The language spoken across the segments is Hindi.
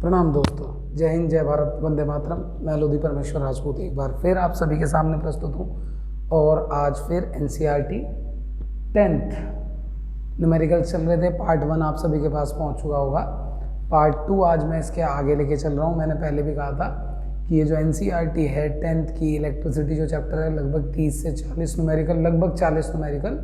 प्रणाम दोस्तों, जय हिंद, जय भारत, वंदे मातरम। मैं लोधी परमेश्वर राजपूत एक बार फिर आप सभी के सामने प्रस्तुत हूँ और आज फिर एनसीईआरटी 10th न्यूमेरिकल चल रहे थे। पार्ट 1 आप सभी के पास पहुँच चुका होगा। पार्ट 2 आज मैं इसके आगे लेके चल रहा हूँ। मैंने पहले भी कहा था कि ये जो एनसीईआरटी है 10th की इलेक्ट्रिसिटी जो चैप्टर है, लगभग 30 से 40 न्यूमेरिकल, लगभग 40 न्यूमेरिकल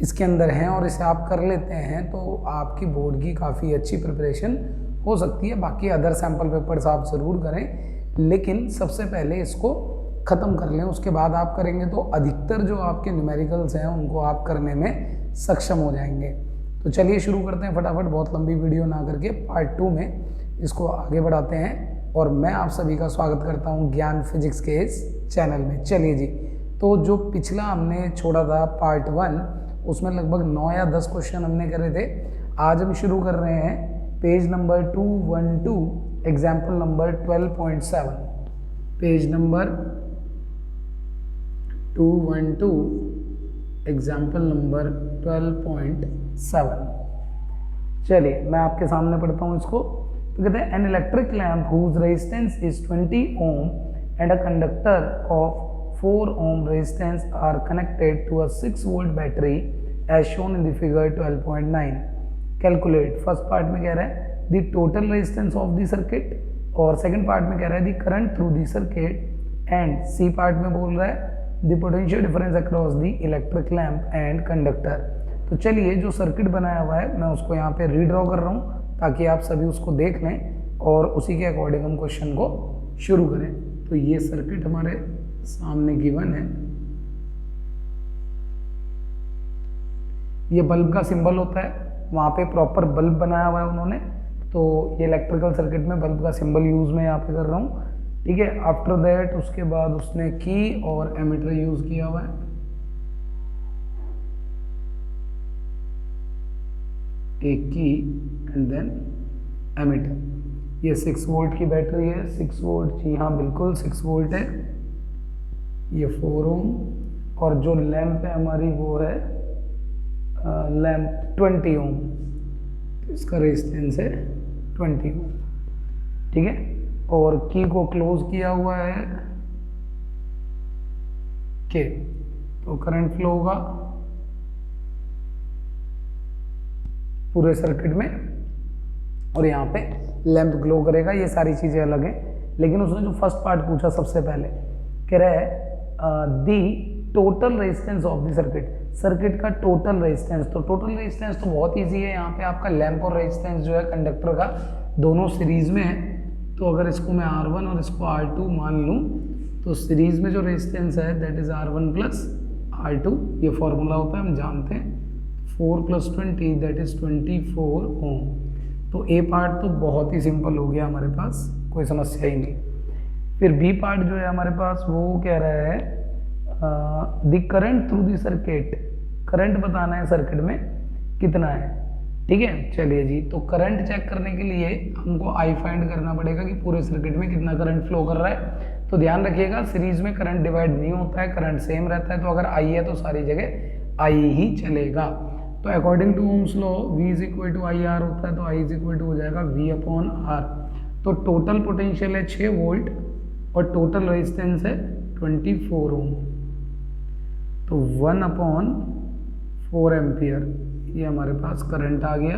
इसके अंदर हैं और इसे आप कर लेते हैं तो आपकी बोर्ड की काफ़ी अच्छी प्रिपरेशन हो सकती है। बाकी अदर सैम्पल पेपर्स आप ज़रूर करें, लेकिन सबसे पहले इसको ख़त्म कर लें। उसके बाद आप करेंगे तो अधिकतर जो आपके न्यूमेरिकल्स हैं उनको आप करने में सक्षम हो जाएंगे। तो चलिए शुरू करते हैं फटाफट, बहुत लंबी वीडियो ना करके। पार्ट 2 में इसको आगे बढ़ाते हैं और मैं आप सभी का स्वागत करता हूँ ज्ञान फिजिक्स के इस चैनल में। चलिए जी, तो जो पिछला हमने छोड़ा था पार्ट 1, उसमें लगभग 9 या 10 क्वेश्चन हमने करे थे। आज हम शुरू कर रहे हैं page number 212, example number 12.7। Page number 212, example number 12.7। चलिए मैं आपके सामने पढ़ता हूँ इसको। तो कहते हैं an electric lamp whose resistance is 20 ohm and a conductor of 4 ohm resistance are connected to a 6 volt battery as shown in the figure 12.9. Calculate. First part में कह रहा है the total resistance of the circuit और सेकंड पार्ट में कह रहा है the current through the circuit and C part में बोल रहा है the potential difference across the electric lamp and conductor. तो चलिए जो सर्किट बनाया हुआ है मैं उसको यहाँ पे रीड्रॉ कर रहा हूँ ताकि आप सभी उसको देख लें और उसी के अकॉर्डिंग हम क्वेश्चन को शुरू करें। तो ये सर्किट हमारे सामने गिवन है। ये बल्ब का सिंबल होता है, वहाँ पे प्रॉपर बल्ब बनाया हुआ है उन्होंने। तो ये इलेक्ट्रिकल सर्किट में बल्ब का सिंबल यूज़ मैं यहाँ पे कर रहा हूँ, ठीक है। आफ्टर दैट उसके बाद उसने की और एमीटर यूज़ किया हुआ है। एक की एंड देन एमीटर। ये 6 वोल्ट की बैटरी है। 6 वोल्ट, जी हाँ बिल्कुल 6 वोल्ट है। ये 4 ओम और जो लैंप है हमारी वो है लैंप 20 ओम। इसका रेजिस्टेंस है 20 ओम, ठीक है। और की को क्लोज किया हुआ है के, तो करंट फ्लो होगा पूरे सर्किट में और यहाँ पे लैंप ग्लो करेगा। ये सारी चीज़ें अलग हैं, लेकिन उसने जो फर्स्ट पार्ट पूछा सबसे पहले कह रहा है the total resistance of the circuit, circuit का टोटल रेजिस्टेंस। तो टोटल रेजिस्टेंस तो बहुत इजी है। यहाँ पे आपका लैंप और रेजिस्टेंस जो है कंडक्टर का दोनों सीरीज में है। तो अगर इसको मैं R1 और इसको R2 मान लूँ तो सीरीज में जो रेजिस्टेंस है that is R1 plus R2। ये फॉर्मूला होता है, हम जानते हैं। 4 + 20 दैट इज 24 ओम। तो ए पार्ट तो बहुत ही सिंपल हो गया हमारे पास, कोई समस्या ही नहीं। फिर बी पार्ट जो है हमारे पास वो कह रहा है the current through the circuit, current बताना है सर्किट में कितना है, ठीक है। चलिए जी, तो करंट चेक करने के लिए हमको आई फाइंड करना पड़ेगा कि पूरे सर्किट में कितना करंट फ्लो कर रहा है। तो ध्यान रखिएगा सीरीज में करंट डिवाइड नहीं होता है, करंट सेम रहता है। तो अगर आई है तो सारी जगह आई ही चलेगा। तो according to Ohm's law V is equal to I R होता है, तो I इज इक्वल टू हो जाएगा V/R। तो टोटल पोटेंशियल है 6 वोल्ट और टोटल रेजिस्टेंस है 24 ओम। तो 1/4 एम्पियर ये हमारे पास करंट आ गया।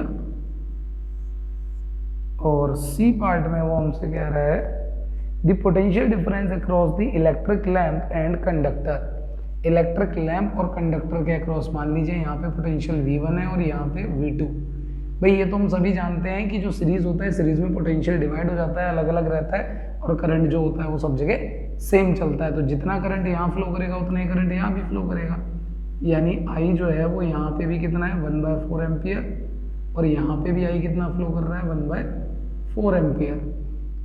और सी पार्ट में वो हमसे कह रहा है the potential difference across the electric lamp and conductor. Electric lamp और कंडक्टर के अक्रॉस मान लीजिए यहाँ पे पोटेंशियल V1 है और यहाँ पे V2। भाई ये तो हम सभी जानते हैं कि जो सीरीज होता है सीरीज में पोटेंशियल डिवाइड हो जाता है, अलग अलग रहता है, और करंट जो होता है वो सब जगह सेम चलता है। तो जितना करंट यहाँ फ्लो करेगा उतना ही करंट यहाँ भी फ्लो करेगा। यानी I जो है वो यहाँ पे भी कितना है 1/4 एम्पियर और यहाँ पे भी I कितना फ्लो कर रहा है 1/4 एम्पियर।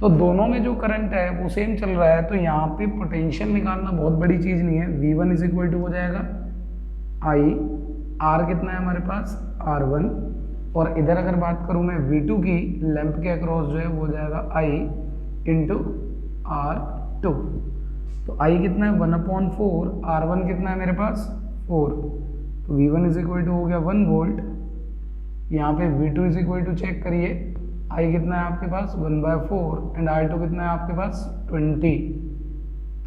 तो दोनों में जो करंट है वो सेम चल रहा है। तो यहाँ पे पोटेंशियल निकालना बहुत बड़ी चीज़ नहीं है। V1 इज इक्वल टू हो जाएगा I, R कितना है हमारे पास R1, और इधर अगर बात करूँ मैं V2 की, लैंप के अक्रॉस जो है वो हो जाएगा I इंटू R2। तो I कितना है 1/4, R1 कितना है मेरे पास 4। तो V1 इज इक्वल टू हो गया 1 वोल्ट। यहाँ पे V2 is equal to check करिए आई कितना है आपके पास 1/4 एंड R2 कितना है आपके पास 20,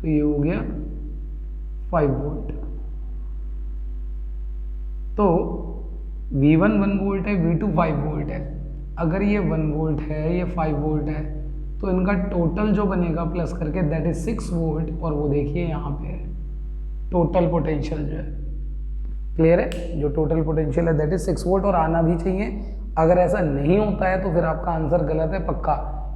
तो ये हो गया 5 वोल्ट। तो V1 1 वोल्ट है, V2 5 वोल्ट है। अगर ये 1 वोल्ट है, ये 5 वोल्ट है, तो इनका टोटल जो बनेगा प्लस करके दैट इज 6 वोल्ट। और वो देखिए यहाँ पे है टोटल पोटेंशियल जो है, क्लियर है, जो टोटल पोटेंशियल है दैट इज 6 वोल्ट और आना भी चाहिए। अगर ऐसा नहीं होता है तो फिर आपका आंसर गलत है पक्का।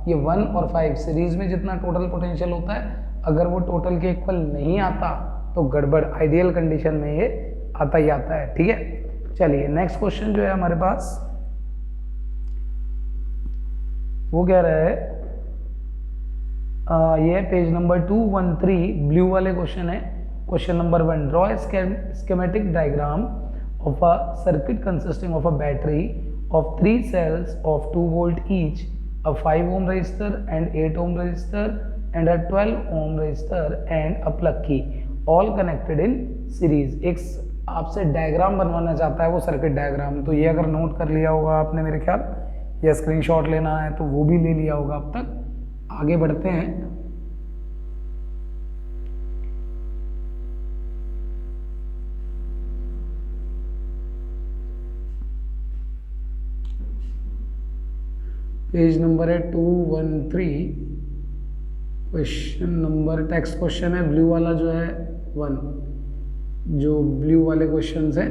ये 1 और 5 सीरीज में जितना टोटल पोटेंशियल होता है, अगर वो टोटल के इक्वल नहीं आता तो गड़बड़, आइडियल कंडीशन में ये आता ही आता है, ठीक है। चलिए नेक्स्ट क्वेश्चन जो है हमारे पास वो कह रहा है ये पेज नंबर 213 ब्लू वाले क्वेश्चन है। Question number 1, draw schematic diagram of a circuit consisting of a battery of 3 cells of 2 volt each, a 5 ohm resistor and 8 ohm resistor and a 12 ohm resistor and a plug key all connected in series। एक आपसे डायग्राम बनवाना चाहता है वो सर्किट डायग्राम, तो ये अगर नोट कर लिया होगा आपने मेरे ख्याल, या स्क्रीनशॉट लेना है तो वो भी ले लिया होगा अब तक। आगे बढ़ते हैं। पेज नंबर है 213, क्वेश्चन नंबर, टेक्स्ट क्वेश्चन है ब्लू वाला जो है 1, जो ब्लू वाले क्वेश्चंस हैं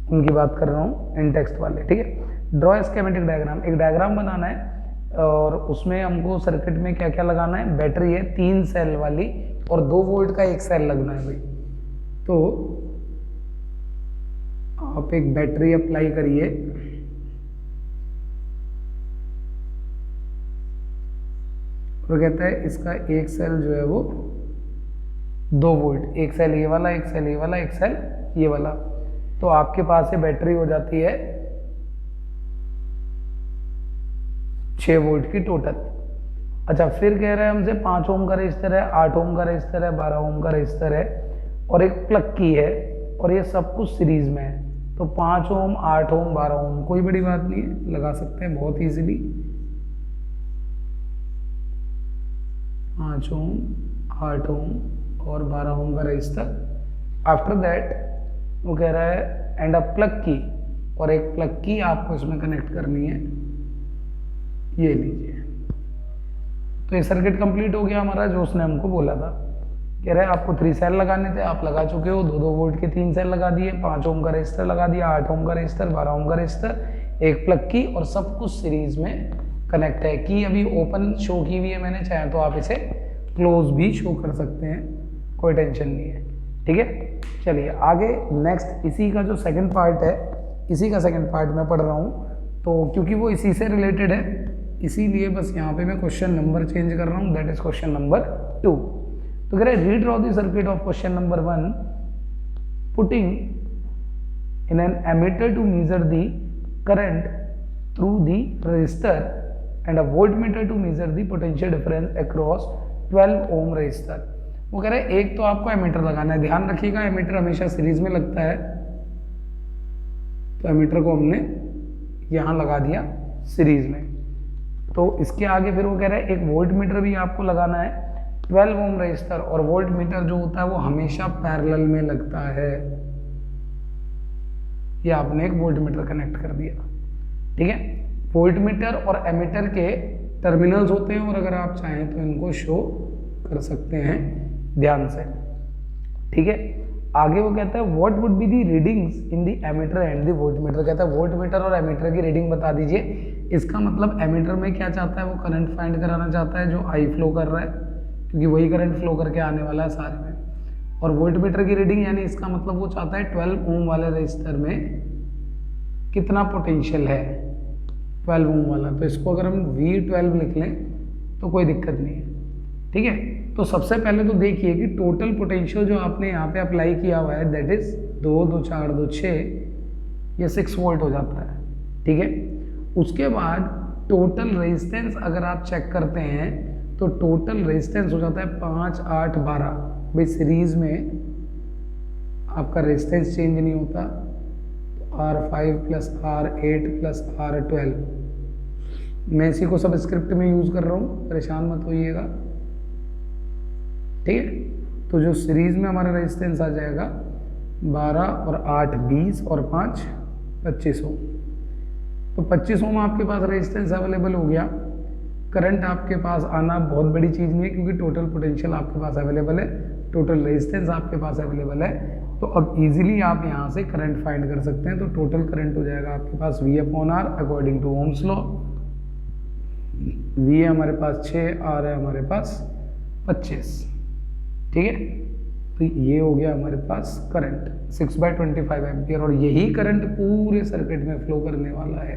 उनकी बात कर रहा हूँ, इन टेक्स्ट वाले, ठीक है। ड्रॉ स्कीमेटिक डायग्राम, एक डायग्राम बनाना है और उसमें हमको सर्किट में क्या क्या लगाना है। बैटरी है 3 सेल वाली और 2 वोल्ट का एक सेल लगना है भाई। तो आप एक बैटरी अप्लाई करिए, और कहता है इसका एक सेल जो है वो 2 वोल्ट, एक सेल ये वाला, एक सेल ये वाला, एक सेल ये वाला। तो आपके पास ये बैटरी हो जाती है 6 वोल्ट की टोटल। अच्छा, फिर कह रहा है हमसे 5 ओम का रजिस्टर है, 8 ओम का रजिस्टर है, 12 ओम का रजिस्टर है और एक प्लग की है, और ये सब कुछ सीरीज में है। तो 5 ओम, 8 ओम, 12 ओम, कोई बड़ी बात नहीं है, लगा सकते हैं बहुत इजीली। 5 ओम, 8 ओम और 12 ओम का रजिस्टर। आफ्टर दैट वो कह रहा है एंड अ प्लग की, और एक प्लग की आपको इसमें कनेक्ट करनी है, ये लीजिए। तो ये सर्किट कंप्लीट हो गया हमारा जो उसने हमको बोला था। कह रहे हैं आपको 3 सेल लगाने थे, आप लगा चुके हो, 2-2 वोल्ट के 3 सेल लगा दिए, 5 ओम का रजिस्टर लगा दिया, 8 ओम का रजिस्टर, 12 ओम का रजिस्टर, एक प्लग की, और सब कुछ सीरीज में कनेक्ट है। की अभी ओपन शो की हुई है मैंने, चाहे तो आप इसे क्लोज भी शो कर सकते हैं, कोई टेंशन नहीं है, ठीक है। चलिए आगे नेक्स्ट, इसी का जो सेकंड पार्ट है, इसी का सेकंड पार्ट मैं पढ़ रहा हूँ, तो क्योंकि वो इसी से रिलेटेड है इसीलिए बस यहाँ पे मैं क्वेश्चन नंबर चेंज कर रहा हूँ, दैट इज क्वेश्चन नंबर 2। तो कह रहे हैं redraw the circuit of question number 1 putting in an ammeter to measure the current through the resistor and a voltmeter to measure the potential difference across 12 ohm resistor. वो कह रहे हैं एक तो आपको एमीटर लगाना है, ध्यान रखिएगा एमीटर हमेशा सीरीज में लगता है, तो एमीटर को हमने यहाँ लगा दिया सीरीज में। तो इसके आगे फिर वो कह रहे हैं एक वोल्ट मीटर भी आपको लगाना है 12 ओम रजिस्टर, और वोल्ट मीटर जो होता है वो हमेशा पैरेलल में लगता है। ये आपने एक वोल्ट मीटर कनेक्ट कर दिया, ठीक है। वोल्ट मीटर और एमीटर के टर्मिनल्स होते हैं, और अगर आप चाहें तो इनको शो कर सकते हैं ध्यान से, ठीक है। आगे वो कहता है what would be the readings in the ammeter and the volt meter. कहता है वोल्ट मीटर और एमीटर की रीडिंग बता दीजिए। इसका मतलब एमीटर में क्या चाहता है, वो करंट फाइंड कराना चाहता है जो आई फ्लो कर रहा है, क्योंकि वही करंट फ्लो करके आने वाला है सारे में। और वोल्ट मीटर की रीडिंग यानी इसका मतलब वो चाहता है 12 ओम वाले रजिस्टर में कितना पोटेंशियल है, 12 ओम वाला। तो इसको अगर हम V12 लिख लें तो कोई दिक्कत नहीं है, ठीक है। तो सबसे पहले तो देखिए कि टोटल पोटेंशियल जो आपने यहाँ पे अप्लाई किया हुआ है दैट इज 2, 2, 4, 2, 6, ये 6 वोल्ट हो जाता है, ठीक है। उसके बाद टोटल रेजिस्टेंस अगर आप चेक करते हैं तो टोटल रेजिस्टेंस हो जाता है 5, 8, 12। भाई सीरीज में आपका रेजिस्टेंस चेंज नहीं होता, तो R5 + R8 + R12 मैं इसी को सब स्क्रिप्ट में यूज़ कर रहा हूँ, परेशान मत होइएगा, ठीक है। तो जो सीरीज़ में हमारा रेजिस्टेंस आ जाएगा 12 और 8 20 और 5 25 ओम। तो 25 ओम आपके पास रेजिस्टेंस अवेलेबल हो गया। करंट आपके पास आना बहुत बड़ी चीज़ नहीं है, क्योंकि टोटल पोटेंशियल आपके पास अवेलेबल है, टोटल रेजिस्टेंस आपके पास अवेलेबल है। तो अब इजीली आप यहाँ से करंट फाइंड कर सकते हैं। तो टोटल करंट हो जाएगा आपके पास V/R according to Ohm's law. V है हमारे पास 6, R है हमारे पास 25, ठीक है। तो ये हो गया हमारे पास करंट 6/25 एम्पियर, और यही करंट पूरे सर्किट में फ्लो करने वाला है।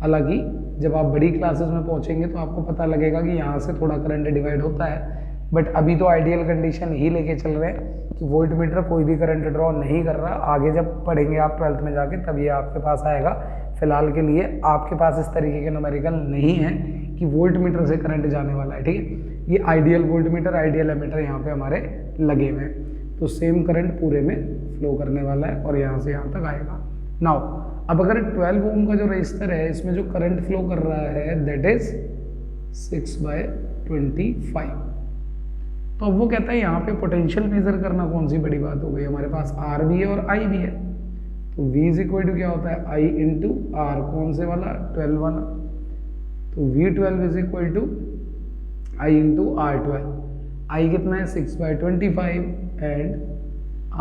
हालांकि जब आप बड़ी क्लासेस में पहुंचेंगे तो आपको पता लगेगा कि यहाँ से थोड़ा करंट डिवाइड होता है, बट अभी तो आइडियल कंडीशन ही लेके चल रहे हैं कि वोल्ट मीटर कोई भी करंट ड्रॉ नहीं कर रहा। आगे जब पढ़ेंगे आप 12th में जाके तब ये आपके पास आएगा। फिलहाल के लिए आपके पास इस तरीके के न्यूमेरिकल नहीं है कि वोल्ट मीटर से करंट जाने वाला है, ठीक है। ये ideal volt meter, ideal ammeter यहाँ पे हमारे लगे हुए हैं। तो सेम करंट पूरे में फ्लो करने वाला है और यहाँ से यहाँ तक आएगा। नाउ अब अगर 12 ओम का जो रजिस्टर है, इसमें जो करंट फ्लो कर रहा है दैट इज 6/25। तो अब वो कहता है यहाँ पे पोटेंशियल मेजर करना कौन सी बड़ी बात हो गई, हमारे पास R भी है और I भी है। तो V इज इक्वल टू क्या होता है I इंटू R, कौन से वाला 12 वाला। तो V12 is equal to I into R12। I कितना है 6/25 एंड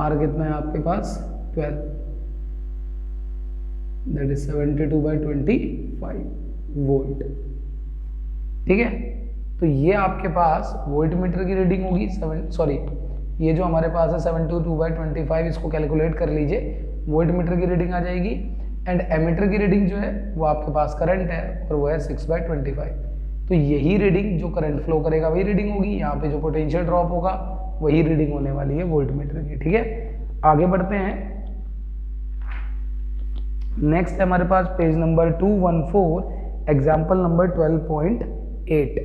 R कितना है आपके पास 12, दैट इज 72/25 वोल्ट, ठीक है। तो ये आपके पास वोल्ट मीटर की रीडिंग होगी ये जो हमारे पास है 72/25, इसको कैलकुलेट कर लीजिए, वोल्ट मीटर की रीडिंग आ जाएगी। एंड एमीटर की रीडिंग जो है वो आपके पास करंट है और वो है 6/25। तो यही रीडिंग जो करंट फ्लो करेगा वही रीडिंग होगी, यहाँ पे जो पोटेंशियल ड्रॉप होगा वही रीडिंग होने वाली है वोल्ट मीटर की, ठीक है। आगे बढ़ते हैं। नेक्स्ट है हमारे पास पेज नंबर 214, एग्जाम्पल नंबर 12.8।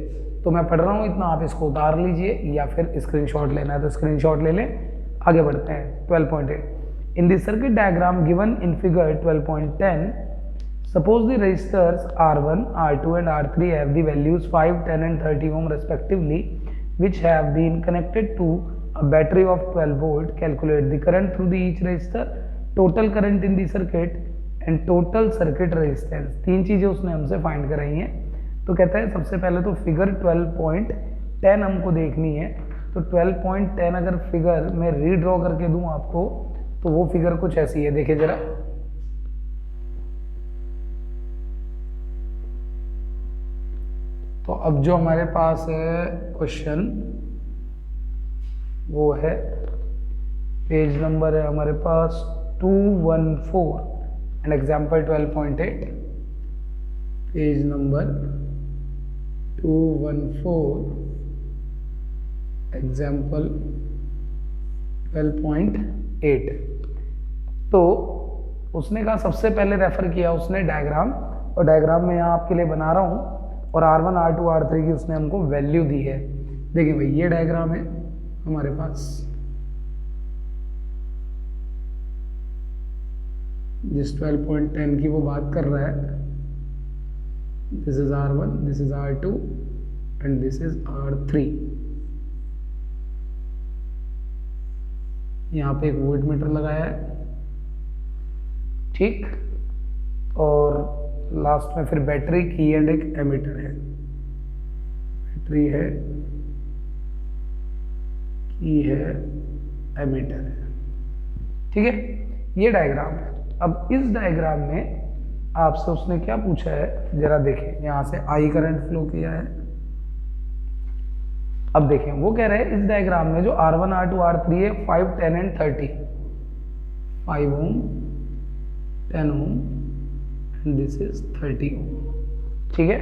तो मैं पढ़ रहा हूँ, इतना आप इसको उतार लीजिए या फिर स्क्रीनशॉट लेना है तो स्क्रीनशॉट ले लें। आगे बढ़ते हैं 12.8। In the circuit diagram given in figure 12.10, suppose the resistors R1, R2 and R3 have the values 5, 10 and 30 ohm respectively, which have been connected to a battery of 12 volt. Calculate the current through the each resistor, total current in the circuit and total circuit resistance। तीन चीजें उसने हमसे फाइंड कराई हैं। तो कहता है सबसे पहले तो फिगर 12.10 हमको देखनी है। तो 12.10 अगर फिगर मैं रीड्रॉ करके दूं आपको तो वो फिगर कुछ ऐसी है, देखिए जरा। तो अब जो हमारे पास है क्वेश्चन वो है पेज नंबर है हमारे पास 214 and example 12.8, page number 214 example 12.8। तो उसने कहा सबसे पहले रेफर किया उसने डायग्राम, और डायग्राम में यहाँ आपके लिए बना रहा हूँ, और R1, R2, R3 की उसने हमको वैल्यू दी है। देखिए भाई ये डायग्राम है हमारे पास, जिस 12.10 की वो बात कर रहा है। This is R1, this is R2 and this is R3। यहाँ पे एक वोल्ट मीटर लगाया है, ठीक, और लास्ट में फिर बैटरी की एंड एक एमीटर है। बैटरी है, की है, एमीटर है, ठीक है। ये डायग्राम है। अब इस डायग्राम में आपसे उसने क्या पूछा है जरा देखें। यहां से आई करंट फ्लो किया है। अब देखें वो कह रहे हैं इस डायग्राम में जो R1, R2, R3 है 5, 10 एंड 30, 5 ओम, 10 ओम, this is 30 ohm, ठीक है।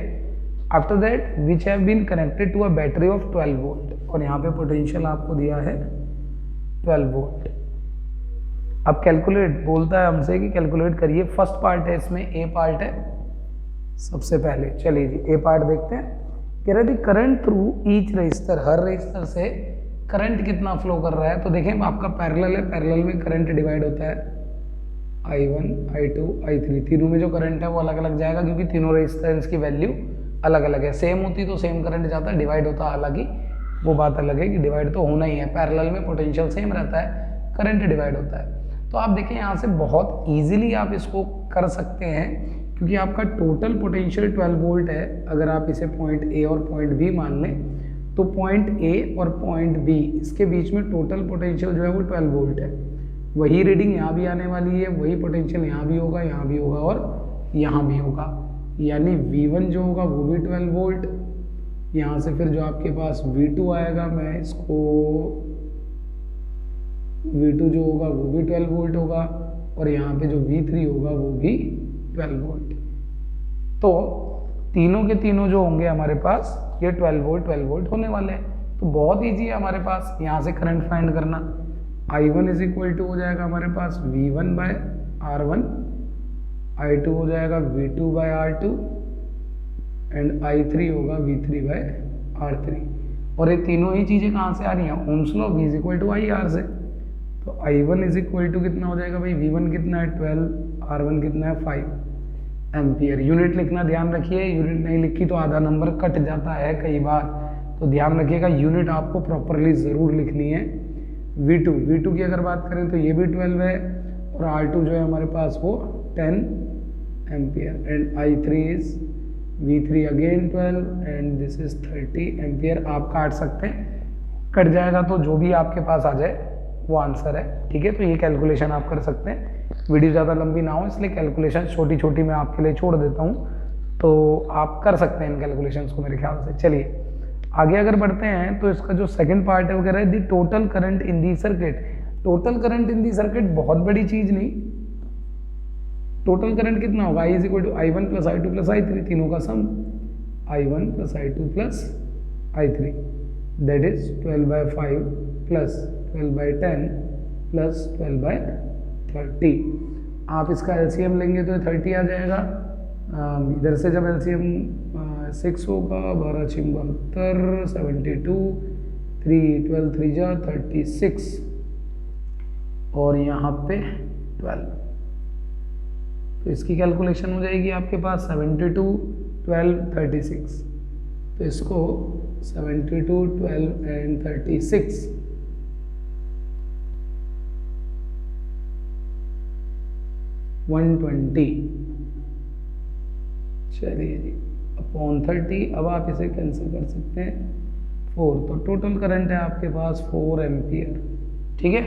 After that which have been connected to a battery of 12 volt, और यहाँ पे पोटेंशियल आपको दिया है 12 वोल्ट। अब कैलकुलेट बोलता है हमसे कि कैलकुलेट करिए। फर्स्ट पार्ट है इसमें, ए पार्ट है सबसे पहले। चलिए जी ए पार्ट देखते हैं। कह रहे थे करंट थ्रू ईच रजिस्टर, हर रजिस्टर से करंट कितना फ्लो कर रहा है। तो देखें आपका पैरेलल है, पैरेलल में करंट डिवाइड होता है, I1 I2 I3, तीनों में जो करंट है वो अलग अलग जाएगा क्योंकि तीनों रेजिस्टेंस की वैल्यू अलग अलग है। सेम होती तो सेम करंट जाता, डिवाइड होता हालांकि वो बात अलग है कि डिवाइड तो होना ही है। पैरेलल में पोटेंशियल सेम रहता है, करंट डिवाइड होता है। तो आप देखें यहाँ से बहुत ईजिली आप इसको कर सकते हैं क्योंकि आपका टोटल पोटेंशियल 12 वोल्ट है। अगर आप इसे पॉइंट ए और पॉइंट बी मान लें तो पॉइंट ए और पॉइंट बी इसके बीच में टोटल पोटेंशियल जो है वो 12 वोल्ट है। वही रीडिंग यहाँ भी आने वाली है, वही पोटेंशियल यहाँ भी होगा, यहाँ भी होगा और यहाँ भी होगा। यानी V1 जो होगा वो भी 12 वोल्ट। यहाँ से फिर जो आपके पास V2 आएगा, मैं इसको V2 जो होगा वो भी 12 वोल्ट होगा और यहाँ पे जो V3 होगा वो भी 12 वोल्ट। तो तीनों के तीनों जो होंगे हमारे पास ये 12 वोल्ट होने वाले हैं। तो बहुत ईजी है हमारे पास यहाँ से करंट फाइंड करना। I1 इज इक्वल टू हो जाएगा हमारे पास V1 बाय R1, I2 हो जाएगा V2 bye R2 and I3 होगा V3 बाय R3। और ये तीनों ही चीज़ें कहाँ से आ रही हैं? Ohm's law, V is equal to IR से। तो I1 इज इक्वल टू कितना हो जाएगा भाई? V1 कितना है 12, R1 कितना है 5 एम्पियर। यूनिट लिखना ध्यान रखिए, यूनिट नहीं लिखी तो आधा नंबर कट जाता है कई बार, तो ध्यान रखिएगा यूनिट आपको प्रॉपरली ज़रूर लिखनी है। V2 की अगर बात करें तो ये भी 12 है और R2 जो है हमारे पास वो 10 ampere and I3 is V3 again 12 and this is 30 ampere. आप काट सकते हैं, कट जाएगा तो जो भी आपके पास आ जाए वो आंसर है। ठीक है, तो ये कैलकुलेशन आप कर सकते हैं। वीडियो ज़्यादा लंबी ना हो इसलिए कैलकुलेशन छोटी छोटी मैं आपके लिए छोड़ देता हूँ, तो आप कर सकते हैं इन कैलकुलेशंस को मेरे ख्याल से। चलिए आगे अगर बढ़ते हैं तो इसका जो सेकंड पार्ट है वो कह रहा है the total current in the circuit. Total current in the circuit बहुत बड़ी चीज नहीं। टोटल करंट कितना होगा? I is equal to I1 plus I2 plus I3, तीनों का sum I1 plus I2 plus I3 that is 12 by 5 plus 12 by 10 plus 12 by 30। आप इसका LCM लेंगे तो 30 आ जाएगा। इधर से जब LCM 6 होगा, 12 6 72, 72, 3 12 3 जा 36 और यहाँ पे 12। तो इसकी कैलकुलेशन हो जाएगी आपके पास 72 12 36। तो इसको 72 12 एंड 36 120, चलिए जी, अपॉन 30। अब आप इसे कैंसिल कर सकते हैं 4, तो टोटल करंट है आपके पास 4 एम्पियर। ठीक है,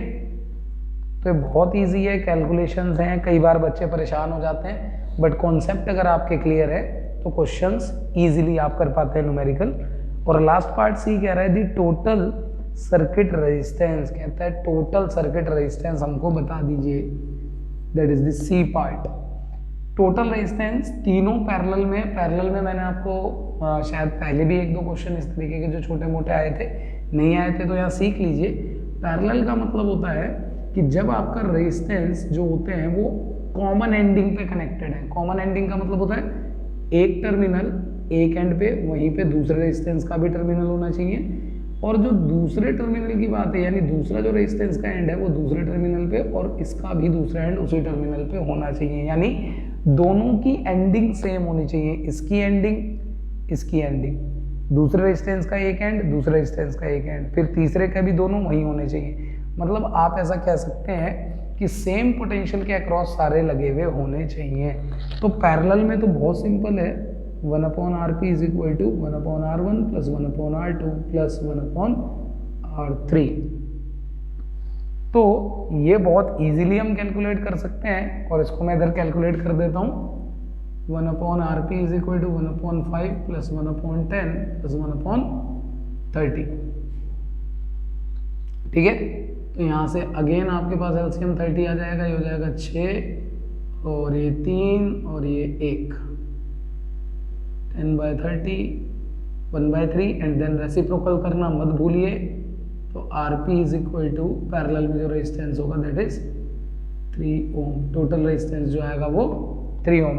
तो ये बहुत इजी है, कैलकुलेशंस हैं। कई बार बच्चे परेशान हो जाते हैं बट कॉन्सेप्ट अगर आपके क्लियर है तो क्वेश्चंस इजीली आप कर पाते हैं न्यूमेरिकल। और लास्ट पार्ट सी कह रहा है दी टोटल सर्किट रेजिस्टेंस, कहता है टोटल सर्किट रेजिस्टेंस हमको बता दीजिए, that is the C part. Total resistance तीनों पैरेलल में मैंने आपको शायद पहले भी 1-2 क्वेश्चन इस तरीके के जो छोटे मोटे आए थे, नहीं आए थे तो यहाँ सीख लीजिए। पैरेलल का मतलब होता है कि जब आपका रेजिस्टेंस जो होते हैं वो कॉमन एंडिंग पे कनेक्टेड है। कॉमन एंडिंग का मतलब होता है एक टर्मिनल एक एंड पे, वहीं पे दूसरे रेजिस्टेंस का भी टर्मिनल होना चाहिए, और जो दूसरे टर्मिनल की बात है यानी दूसरा जो रेजिस्टेंस का एंड है वो दूसरे टर्मिनल पे और इसका भी दूसरा एंड उसी टर्मिनल पे होना चाहिए। यानी दोनों की एंडिंग सेम होनी चाहिए, इसकी एंडिंग इसकी एंडिंग, दूसरे रेजिस्टेंस का एक एंड दूसरे रेजिस्टेंस का एक एंड, फिर तीसरे का भी दोनों वही होने चाहिए। मतलब आप ऐसा कह सकते हैं कि सेम पोटेंशियल के अक्रॉस सारे लगे हुए होने चाहिए। तो पैरेलल में तो बहुत सिंपल है, 1/Rp is equal to 1/R1 plus 1/R2 plus 1/R3। तो ये बहुत इजीली हम कैलकुलेट कर सकते हैं और इसको मैं इधर कैलकुलेट कर देता हूँ। 1/Rp is equal to 1/5 plus 1/10 plus 1/30। ठीक है, तो यहाँ से अगेन आपके पास एलसीएम 30 आ जाएगा, ये हो जाएगा 6 और ये 3 और ये 1, 10/30 1/3 एंड देन रेसिप्रोकल करना मत भूलिए। तो Rp is equal to parallel में जो रेजिस्टेंस होगा that is 3 ohm, total resistance जो आएगा वो 3 ओम।